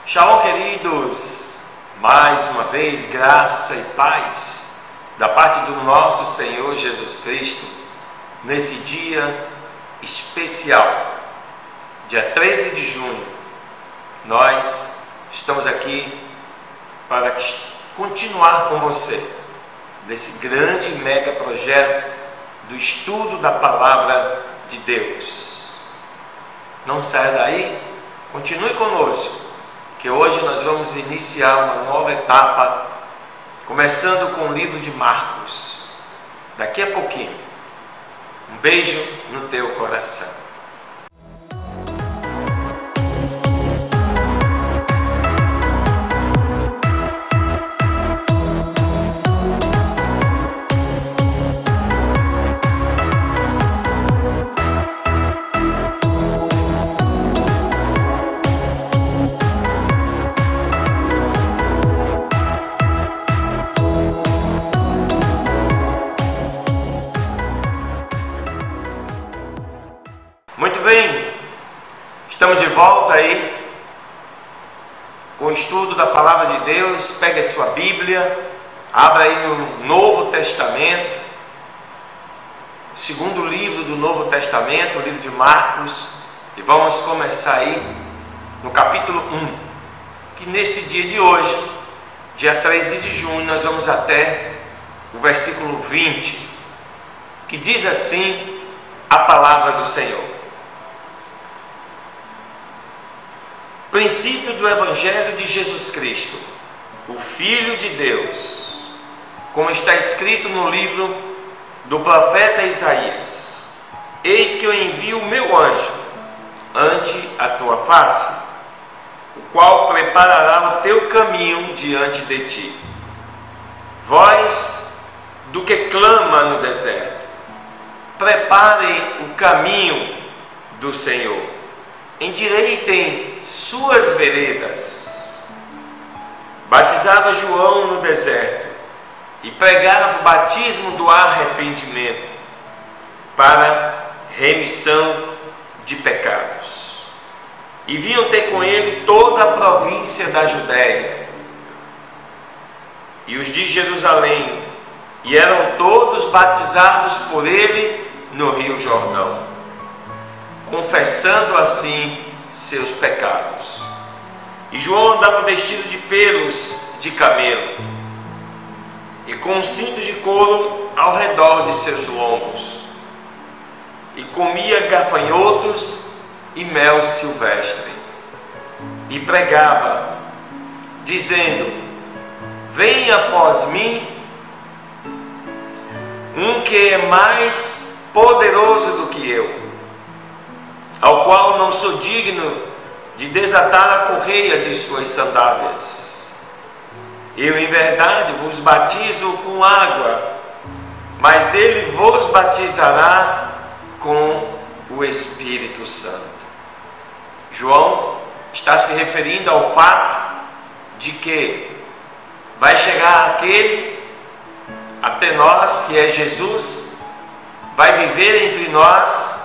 Shalom, queridos, mais uma vez graça e paz da parte do nosso Senhor Jesus Cristo, nesse dia especial, dia 13 de junho, nós estamos aqui para continuar com você, nesse grande e mega projeto do estudo da Palavra de Deus. Não saia daí, continue conosco, que hoje nós vamos iniciar uma nova etapa, começando com o livro de Marcos, daqui a pouquinho. Um beijo no teu coração. Muito bem, estamos de volta aí com o estudo da Palavra de Deus. Pegue a sua Bíblia, abra aí no Novo Testamento, o segundo livro do Novo Testamento, o livro de Marcos, e vamos começar aí no capítulo 1, que neste dia de hoje, dia 13 de junho, nós vamos até o versículo 20, que diz assim a palavra do Senhor. Princípio do Evangelho de Jesus Cristo, o Filho de Deus, como está escrito no livro do profeta Isaías: eis que eu envio o meu anjo ante a tua face, o qual preparará o teu caminho diante de ti. Voz do que clama no deserto, preparem o caminho do Senhor, endireitem suas veredas. Batizava João no deserto e pregava o batismo do arrependimento para remissão de pecados. E vinham ter com ele toda a província da Judéia e os de Jerusalém, e eram todos batizados por ele no Rio Jordão, confessando assim seus pecados. E João andava vestido de pelos de camelo e com um cinto de couro ao redor de seus lombos, e comia gafanhotos e mel silvestre, e pregava, dizendo: venha após mim um que é mais poderoso do que eu, ao qual não sou digno de desatar a correia de suas sandálias. Eu, em verdade, vos batizo com água, mas ele vos batizará com o Espírito Santo. João está se referindo ao fato de que vai chegar aquele até nós, que é Jesus, vai viver entre nós,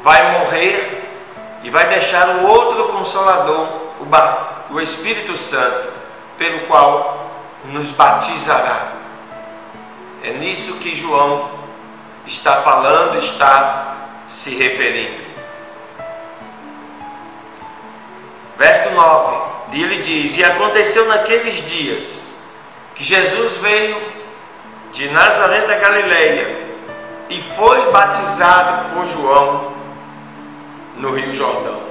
vai morrer e vai deixar o outro Consolador, o Espírito Santo, pelo qual nos batizará. É nisso que João está falando, está se referindo. Verso 9, ele diz: e aconteceu naqueles dias que Jesus veio de Nazaré da Galileia e foi batizado por João no Rio Jordão.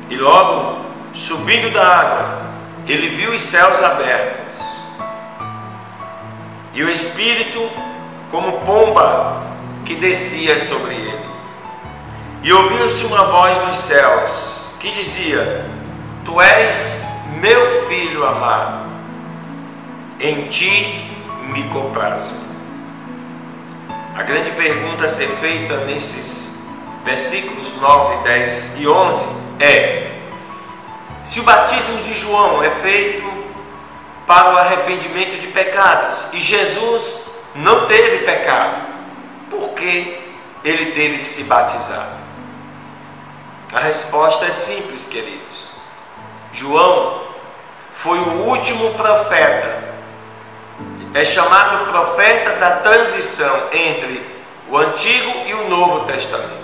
E logo, subindo da água, ele viu os céus abertos e o Espírito como pomba que descia sobre ele. E ouviu-se uma voz nos céus que dizia: tu és meu filho amado, em ti me comprazo. A grande pergunta a ser feita nesses versículos 9, 10 e 11 é: se o batismo de João é feito para o arrependimento de pecados e Jesus não teve pecado, por que ele teve que se batizar? A resposta é simples, queridos. João foi o último profeta. É chamado profeta da transição entre o Antigo e o Novo Testamento.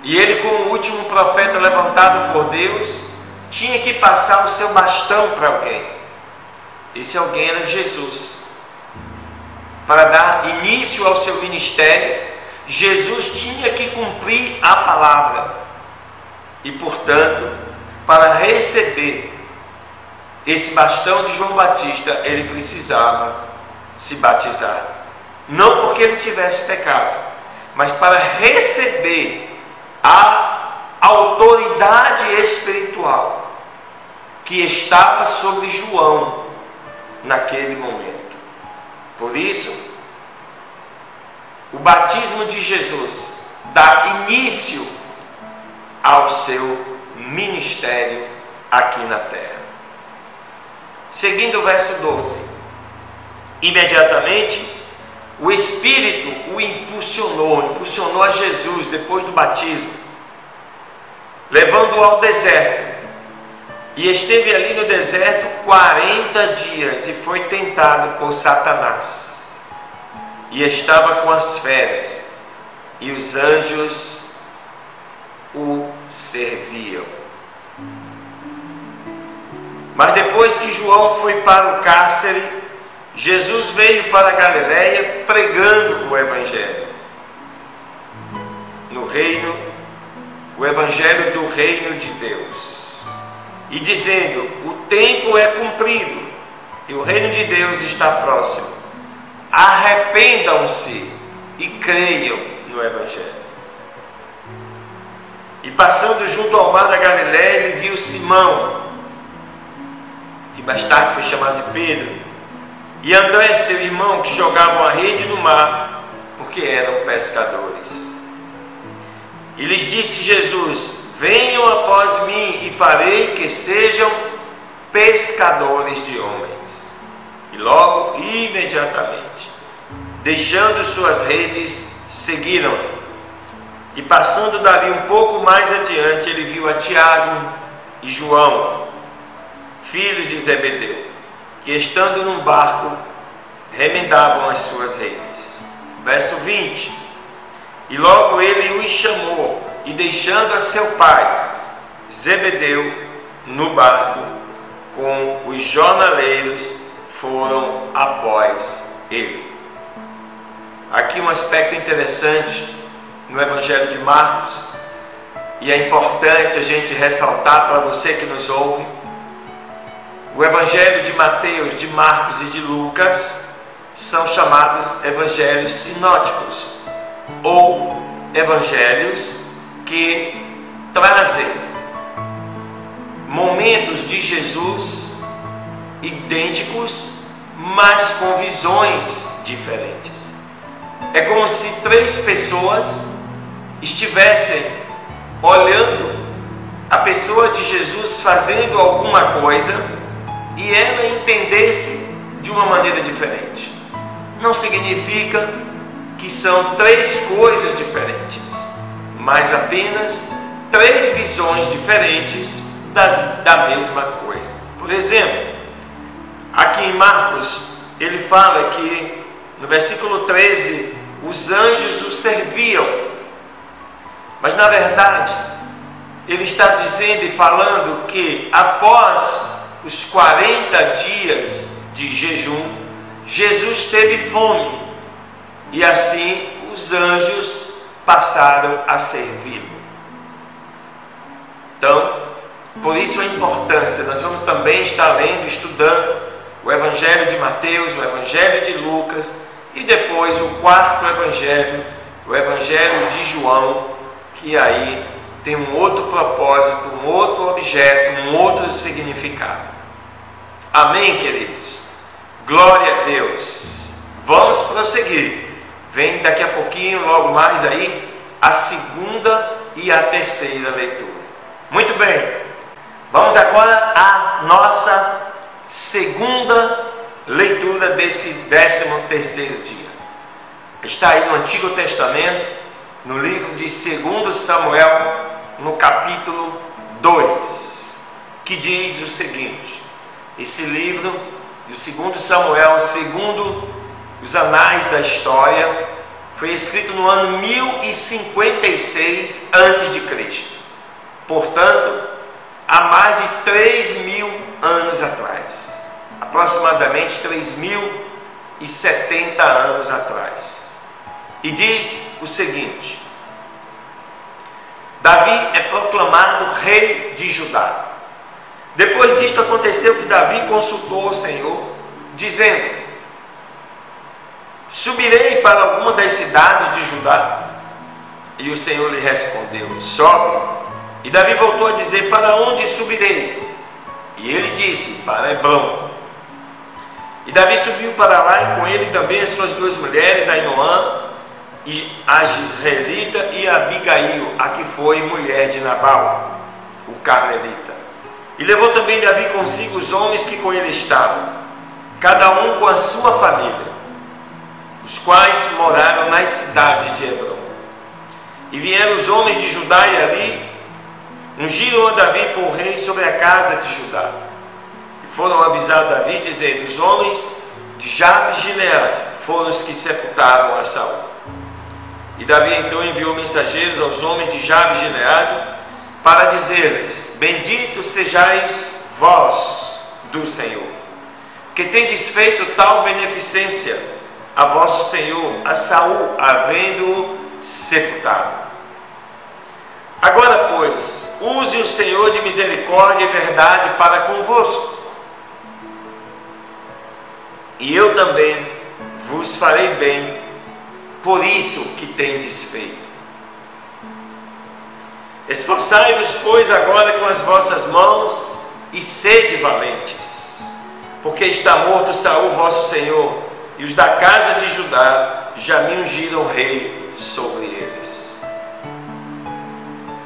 E ele, como o último profeta levantado por Deus, tinha que passar o seu bastão para alguém. Esse alguém era Jesus. Para dar início ao seu ministério, Jesus tinha que cumprir a palavra. E, portanto, para receber esse bastão de João Batista, ele precisava se batizar. Não porque ele tivesse pecado, mas para receber a autoridade espiritual que estava sobre João naquele momento. Por isso, o batismo de Jesus dá início ao seu ministério aqui na terra. Seguindo o verso 12. Imediatamente, o Espírito o impulsionou a Jesus depois do batismo, levando-o ao deserto. E esteve ali no deserto 40 dias e foi tentado por Satanás. E estava com as feras, e os anjos o serviam. Mas depois que João foi para o cárcere, Jesus veio para a Galileia pregando o Evangelho. O Evangelho do reino de Deus. E dizendo: o tempo é cumprido e o reino de Deus está próximo. Arrependam-se e creiam no Evangelho. E passando junto ao mar da Galileia, ele viu Simão, que mais tarde foi chamado de Pedro, e André, seu irmão, que jogavam a rede no mar, porque eram pescadores. E lhes disse Jesus: venham após mim e farei que sejam pescadores de homens. E logo, imediatamente, deixando suas redes, seguiram-no. E passando dali um pouco mais adiante, ele viu a Tiago e João, filhos de Zebedeu, que estando num barco, remendavam as suas redes. Verso 20. E logo ele os chamou, e deixando a seu pai, Zebedeu, no barco, com os jornaleiros, foram após ele. Aqui um aspecto interessante no Evangelho de Marcos, e é importante a gente ressaltar para você que nos ouve. O Evangelho de Mateus, de Marcos e de Lucas são chamados evangelhos sinóticos, ou evangelhos que trazem momentos de Jesus idênticos, mas com visões diferentes. É como se três pessoas estivessem olhando a pessoa de Jesus fazendo alguma coisa e ela entendesse de uma maneira diferente. Não significa que são três coisas diferentes, mas apenas três visões diferentes da mesma coisa. Por exemplo, aqui em Marcos, ele fala que no versículo 13, os anjos o serviam. Mas na verdade, ele está dizendo e falando que após os 40 dias de jejum, Jesus teve fome. E assim os anjos passaram a servi-lo. Então, por isso a importância, nós vamos também estar lendo, estudando o Evangelho de Mateus, o Evangelho de Lucas e depois o quarto Evangelho, o Evangelho de João, que aí tem um outro propósito, um outro objeto, um outro significado. Amém, queridos? Glória a Deus! Vamos prosseguir. Vem daqui a pouquinho, logo mais aí, a segunda e a terceira leitura. Muito bem, vamos agora à nossa segunda leitura desse 13º dia. Está aí no Antigo Testamento, no livro de 2 Samuel, no capítulo 2. que diz o seguinte: esse livro, o 2 Samuel, segundo os anais da história, foi escrito no ano 1056 a.C. Portanto, há mais de 3.000 anos atrás, aproximadamente 3.070 anos atrás. E diz o seguinte: Davi é proclamado rei de Judá. Depois disto aconteceu que Davi consultou o Senhor, dizendo: subirei para alguma das cidades de Judá? E o Senhor lhe respondeu: sobe. E Davi voltou a dizer: para onde subirei? E ele disse: para Hebrom. E Davi subiu para lá, e com ele também as suas duas mulheres, Ainoã e a Jezreelita, e a Abigail, a que foi mulher de Nabal, o carmelita. E levou também Davi consigo os homens que com ele estavam, cada um com a sua família, os quais moraram nas cidades de Hebrom. E vieram os homens de Judá e ali ungiram a Davi por rei sobre a casa de Judá. E foram avisar Davi, dizendo: os homens de Jabes de Gileade foram os que sepultaram a Saul. E Davi então enviou mensageiros aos homens de Jabes de Gileade para dizer-lhes: bendito sejais vós do Senhor, que tendes feito tal beneficência a vosso senhor, a Saul, havendo-o sepultado. Agora, pois, use o Senhor de misericórdia e verdade para convosco, e eu também vos farei bem por isso que tendes feito. Esforçai-vos, pois, agora com as vossas mãos e sede valentes, porque está morto Saul vosso senhor, e os da casa de Judá já me ungiram rei sobre eles.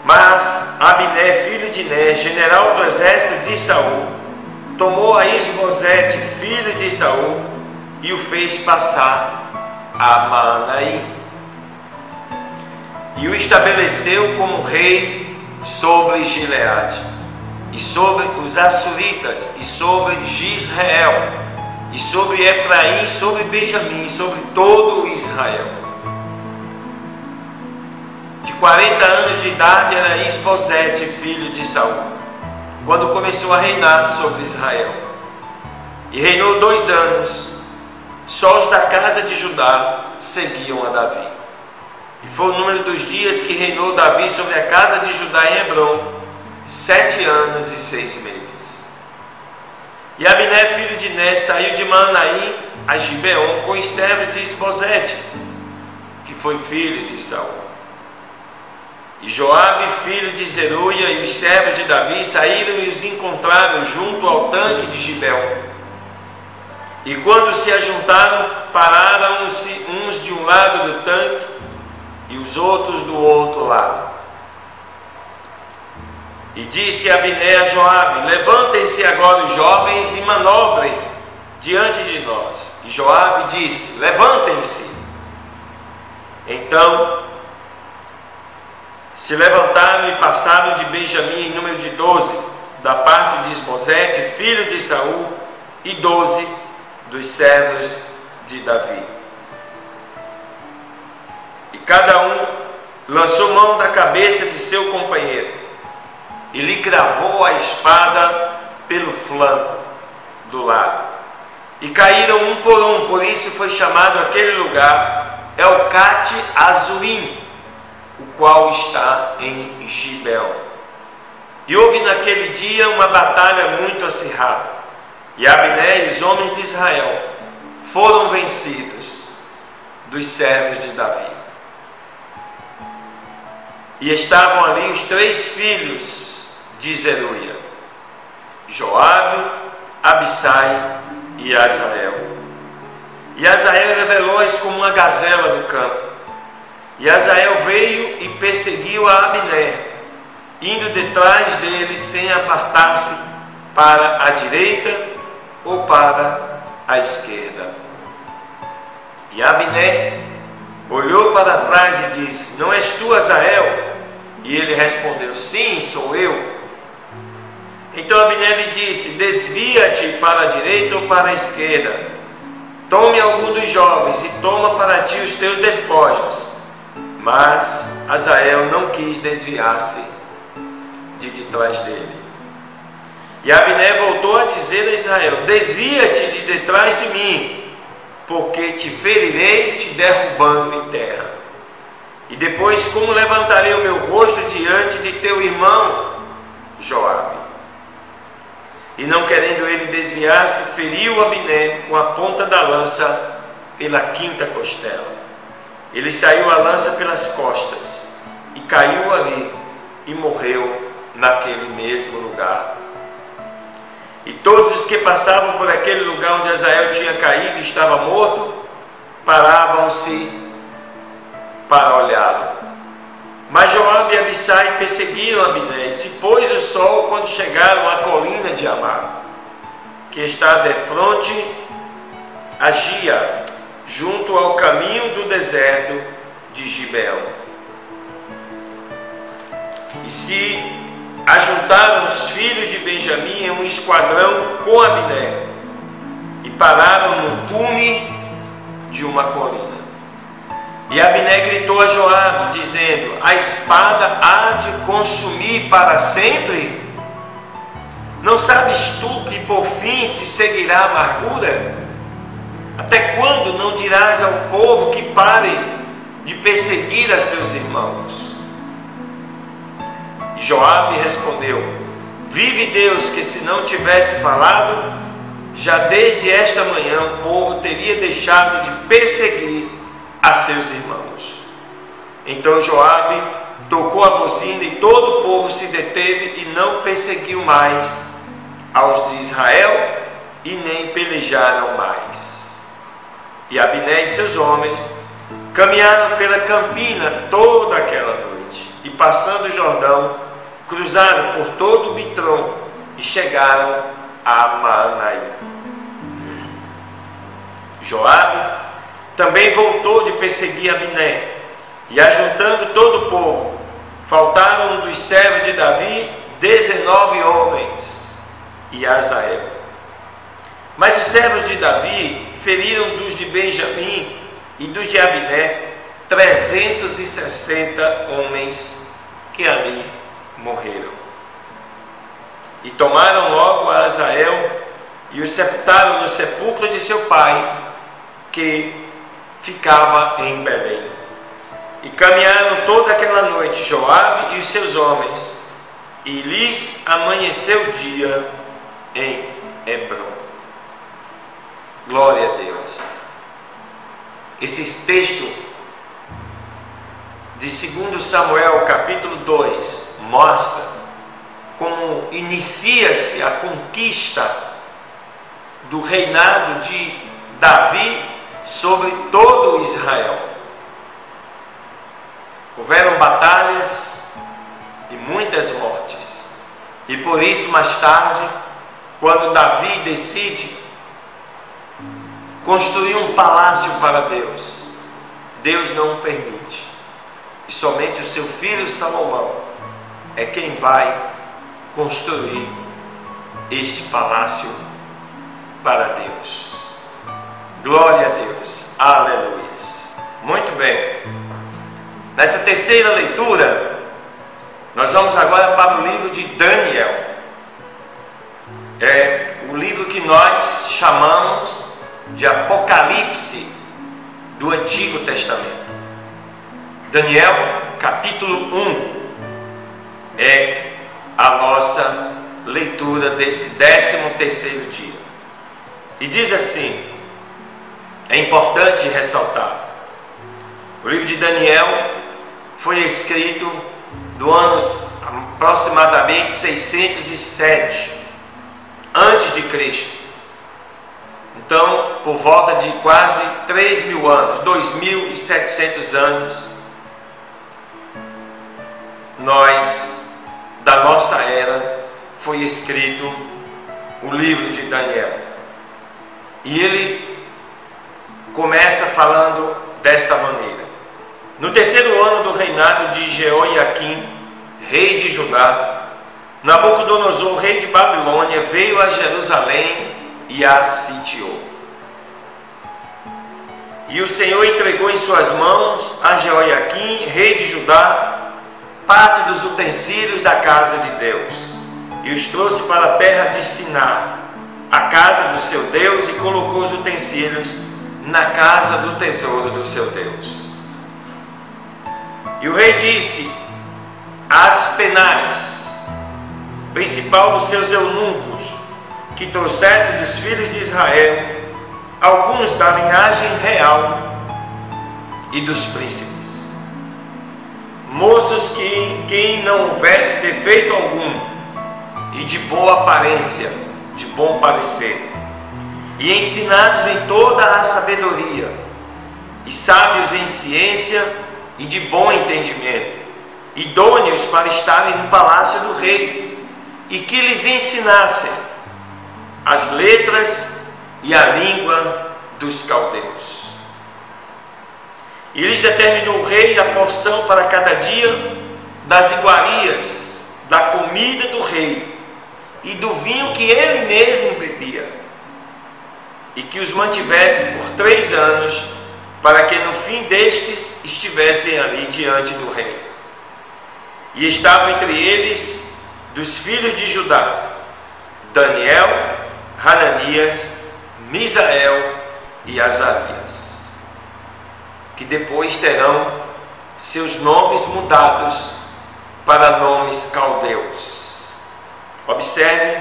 Mas Abner, filho de Ner, general do exército de Saul, tomou a Isbosete, filho de Saul, e o fez passar a Maanaim, e o estabeleceu como rei sobre Gileade, e sobre os Assuritas, e sobre Gisrael, e sobre Efraim, sobre Benjamim, e sobre todo Israel. De 40 anos de idade era Isbosete, filho de Saul, quando começou a reinar sobre Israel. E reinou 2 anos. Só os da casa de Judá seguiam a Davi. E foi o número dos dias que reinou Davi sobre a casa de Judá em Hebrom, 7 anos e 6 meses. E Abner, filho de Ner, saiu de Maanaim a Gibeon com os servos de Isbosete, que foi filho de Saul. E Joabe, filho de Zeruia, e os servos de Davi saíram e os encontraram junto ao tanque de Gibeon. E quando se ajuntaram, pararam-se uns de um lado do tanque e os outros do outro lado. E disse Abner a Joabe: levantem-se agora os jovens e manobrem diante de nós. E Joabe disse: levantem-se. Então se levantaram e passaram de Benjamim em número de 12, da parte de Isbosete, filho de Saul, e 12 dos servos de Davi. E cada um lançou mão da cabeça de seu companheiro e lhe cravou a espada pelo flanco do lado. E caíram um, por isso foi chamado aquele lugar Elcate Azurim, o qual está em Gibeon. E houve naquele dia uma batalha muito acirrada, e Abner e os homens de Israel foram vencidos dos servos de Davi. E estavam ali os 3 filhos de Zeruia, Joabe, Abissai e Azael. E Azael revelou-as como uma gazela do campo. E Azael veio e perseguiu a Abner, indo detrás dele sem apartar-se para a direita ou para a esquerda. E Abner olhou para trás e disse: não és tu, Azael? E ele respondeu: sim, sou eu. Então Abner lhe disse: desvia-te para a direita ou para a esquerda, tome algum dos jovens e toma para ti os teus despojos. Mas Azael não quis desviar-se de detrás dele. E Abner voltou a dizer a Israel: desvia-te de detrás de mim, porque te ferirei te derrubando em terra. E depois como levantarei o meu rosto diante de teu irmão Joabe? E não querendo ele desviar-se, feriu Abner com a ponta da lança pela quinta costela. Ele saiu a lança pelas costas e caiu ali e morreu naquele mesmo lugar. E todos os que passavam por aquele lugar onde Azael tinha caído e estava morto, paravam-se para olhá-lo. Mas Joabe e Abissai perseguiram Abner. Se pôs o sol quando chegaram à colina de Amá, que está defronte a Gia, junto ao caminho do deserto de Gibeão. E se ajuntaram os filhos de Benjamim em um esquadrão com Abner, e pararam no cume de uma colina. E Abner gritou a Joabe, dizendo: a espada há de consumir para sempre? Não sabes tu que por fim se seguirá a amargura? Até quando não dirás ao povo que pare de perseguir a seus irmãos? E Joabe respondeu: vive Deus, que se não tivesse falado, já desde esta manhã o povo teria deixado de perseguir a seus irmãos. Então Joabe tocou a buzina e todo o povo se deteve e não perseguiu mais aos de Israel e nem pelejaram mais. E Abner e seus homens caminharam pela campina toda aquela noite, e passando o Jordão, cruzaram por todo o Bitrom e chegaram a Maanaim. Joabe também voltou de perseguir Abner, e ajuntando todo o povo, faltaram dos servos de Davi 19 homens e Azael. Mas os servos de Davi feriram dos de Benjamim e dos de Abner 360 homens que ali morreram. E tomaram logo a Azael e o sepultaram no sepulcro de seu pai, que ficava em Belém. E caminharam toda aquela noite Joabe e os seus homens, e lhes amanheceu o dia em Hebrom. Glória a Deus. Esse texto de 2 Samuel capítulo 2 mostra como inicia-se a conquista do reinado de Davi sobre todo Israel. Houveram batalhas e muitas mortes, e por isso mais tarde, quando Davi decide construir um palácio para Deus, Deus não o permite, e somente o seu filho Salomão é quem vai construir este palácio para Deus. Glória a Deus, aleluia. Muito bem, nessa terceira leitura, nós vamos agora para o livro de Daniel. É o livro que nós chamamos de Apocalipse do Antigo Testamento. Daniel capítulo 1 é a nossa leitura desse 13º dia. E diz assim, é importante ressaltar, o livro de Daniel foi escrito do ano aproximadamente 607 antes de Cristo. Então, por volta de quase 3.000 anos, 2.700 anos, da nossa era, foi escrito o livro de Daniel. E ele começa falando desta maneira: no terceiro ano do reinado de Jeoiaquim, rei de Judá, Nabucodonosor, rei de Babilônia, veio a Jerusalém e a sitiou. E o Senhor entregou em suas mãos a Jeoiaquim, rei de Judá, parte dos utensílios da casa de Deus, e os trouxe para a terra de Siná, a casa do seu Deus, e colocou os utensílios na casa do tesouro do seu Deus. E o rei disse a Aspenaz, principal dos seus eunucos, que trouxesse dos filhos de Israel alguns da linhagem real e dos príncipes, moços que em quem não houvesse defeito algum, e de boa aparência, de bom parecer, e ensinados em toda a sabedoria, e sábios em ciência e de bom entendimento, idôneos para estarem no palácio do rei, e que lhes ensinassem as letras e a língua dos caldeus. E lhes determinou o rei a porção para cada dia das iguarias, da comida do rei e do vinho que ele mesmo bebia, e que os mantivesse por 3 anos, para que no fim destes estivessem ali diante do rei. E estavam entre eles, dos filhos de Judá, Daniel, Hananias, Misael e Azarias, que depois terão seus nomes mudados para nomes caldeus. Observe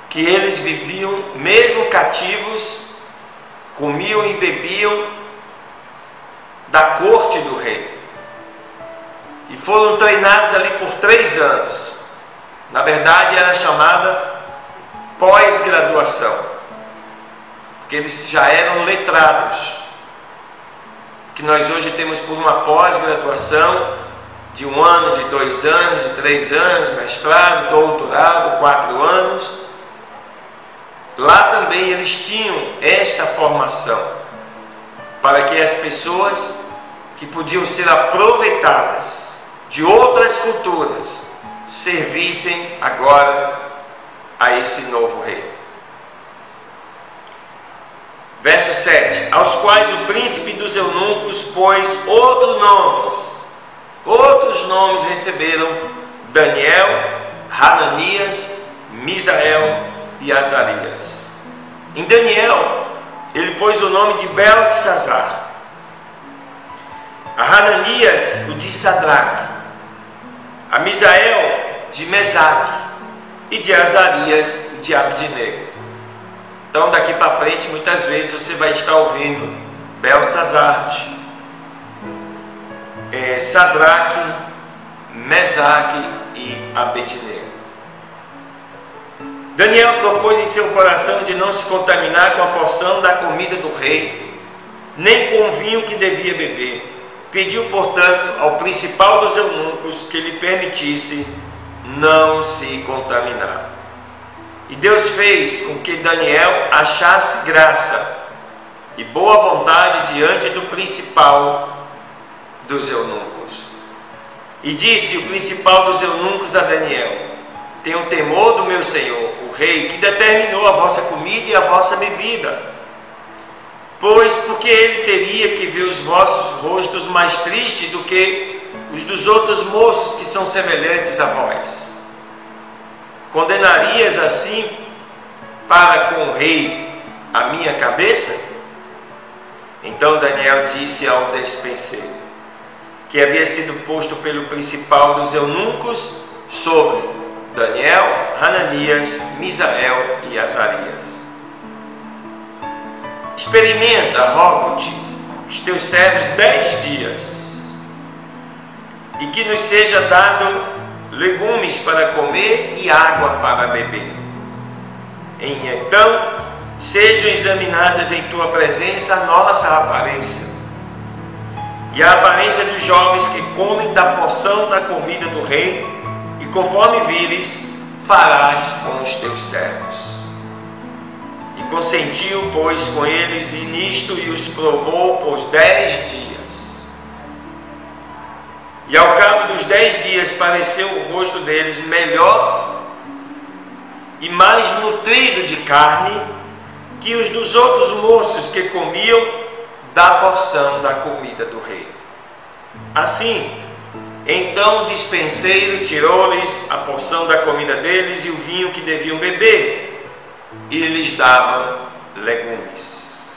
que eles viviam, mesmo cativos, comiam e bebiam da corte do rei, e foram treinados ali por 3 anos. Na verdade, era chamada pós-graduação, porque eles já eram letrados, que nós hoje temos por uma pós-graduação de 1 ano, de 2 anos, de 3 anos, mestrado, doutorado, 4 anos. Lá também eles tinham esta formação, para que as pessoas que podiam ser aproveitadas de outras culturas servissem agora a esse novo rei. Verso 7: aos quais o príncipe dos eunucos pôs outros nomes receberam: Daniel, Hananias, Misael e Azarias. Em Daniel, ele pôs o nome de Beltesazar, a Hananias o de Sadraque, a Misael de Mesaque, e de Azarias de Abdinego. Então daqui para frente, muitas vezes você vai estar ouvindo Beltesazar, Sadraque, Mesaque e Abednego. Daniel propôs em seu coração de não se contaminar com a porção da comida do rei, nem com o vinho que devia beber. Pediu, portanto, ao principal dos eunucos que lhe permitisse não se contaminar. E Deus fez com que Daniel achasse graça e boa vontade diante do principal dos eunucos. E disse o principal dos eunucos a Daniel: tenham temor do meu senhor, o rei, que determinou a vossa comida e a vossa bebida, pois porque ele teria que ver os vossos rostos mais tristes do que os dos outros moços que são semelhantes a vós? Condenarias assim para com o rei a minha cabeça? Então Daniel disse ao despenseiro, que havia sido posto pelo principal dos eunucos sobre Daniel, Hananias, Misael e Azarias: experimenta, rogo-te, os teus servos 10 dias, e que nos seja dado legumes para comer e água para beber. Então sejam examinadas em tua presença a nossa aparência e a aparência dos jovens que comem da porção da comida do rei, e conforme vires, farás com os teus servos. E consentiu, pois, com eles, e nisto e os provou por 10 dias. E ao cabo dos 10 dias pareceu o rosto deles melhor e mais nutrido de carne que os dos outros moços que comiam da porção da comida do rei. Assim, então o dispenseiro tirou-lhes a porção da comida deles e o vinho que deviam beber, e lhes davam legumes.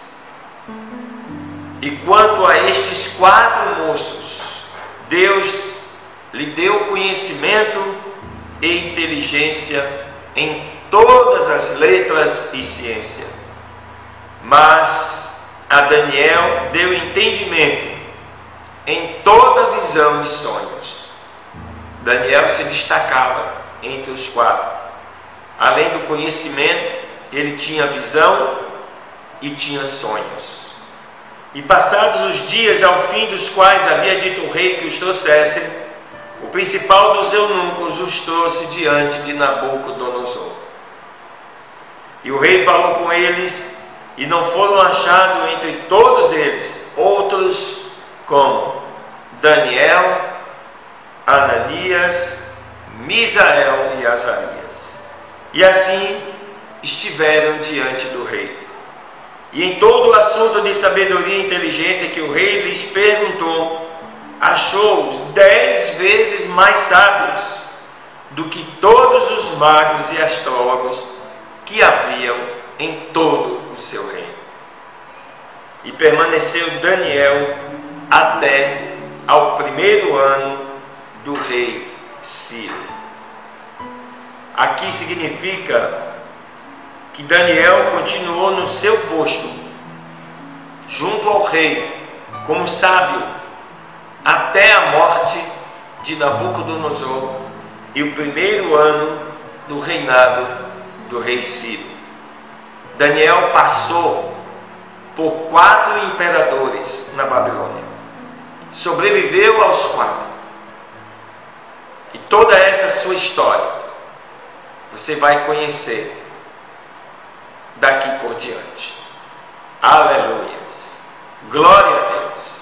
E quanto a estes 4 moços, Deus lhe deu conhecimento e inteligência em todas as letras e ciência. Mas a Daniel deu entendimento em toda visão e sonhos. Daniel se destacava entre os 4. Além do conhecimento, ele tinha visão e tinha sonhos. E passados os dias, ao fim dos quais havia dito o rei que os trouxessem, o principal dos eunucos os trouxe diante de Nabucodonosor. E o rei falou com eles, e não foram achados entre todos eles outros como Daniel, Ananias, Misael e Azarias. E assim estiveram diante do rei. E em todo o assunto de sabedoria e inteligência que o rei lhes perguntou, achou-os 10 vezes mais sábios do que todos os magos e astrólogos que haviam em todo o seu reino. E permaneceu Daniel até ao 1º ano do rei Ciro. Aqui significa que Daniel continuou no seu posto, junto ao rei, como sábio, até a morte de Nabucodonosor e o 1º ano do reinado do rei Ciro. Daniel passou por 4 imperadores na Babilônia. Sobreviveu aos 4. E toda essa sua história você vai conhecer daqui por diante. Aleluias! Glória a Deus!